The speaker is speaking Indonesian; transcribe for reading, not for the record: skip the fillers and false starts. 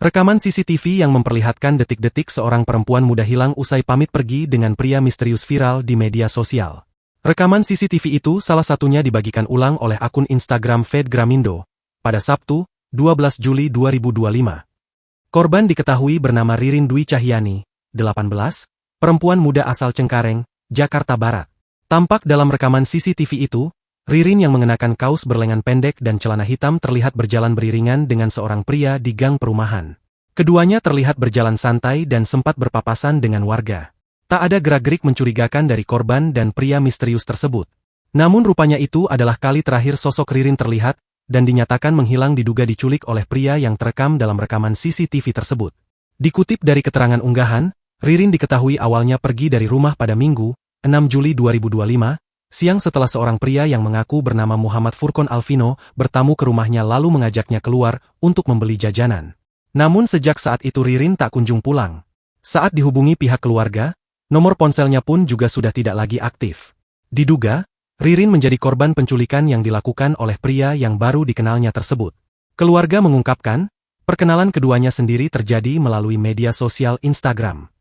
Rekaman CCTV yang memperlihatkan detik-detik seorang perempuan muda hilang usai pamit pergi dengan pria misterius viral di media sosial. Rekaman CCTV itu salah satunya dibagikan ulang oleh akun Instagram Fed Gramindo pada Sabtu, 12 Juli 2025. Korban diketahui bernama Ririn Dwi Cahyani, 18, perempuan muda asal Cengkareng, Jakarta Barat. Tampak dalam rekaman CCTV itu, Ririn yang mengenakan kaos berlengan pendek dan celana hitam terlihat berjalan beriringan dengan seorang pria di gang perumahan. Keduanya terlihat berjalan santai dan sempat berpapasan dengan warga. Tak ada gerak-gerik mencurigakan dari korban dan pria misterius tersebut. Namun rupanya itu adalah kali terakhir sosok Ririn terlihat, dan dinyatakan menghilang diduga diculik oleh pria yang terekam dalam rekaman CCTV tersebut. Dikutip dari keterangan unggahan, Ririn diketahui awalnya pergi dari rumah pada Minggu, 6 Juli 2025, siang setelah seorang pria yang mengaku bernama Muhammad Furqon Alvino bertamu ke rumahnya lalu mengajaknya keluar untuk membeli jajanan. Namun sejak saat itu Ririn tak kunjung pulang. Saat dihubungi pihak keluarga, nomor ponselnya pun juga sudah tidak lagi aktif. Diduga, Ririn menjadi korban penculikan yang dilakukan oleh pria yang baru dikenalnya tersebut. Keluarga mengungkapkan, perkenalan keduanya sendiri terjadi melalui media sosial Instagram.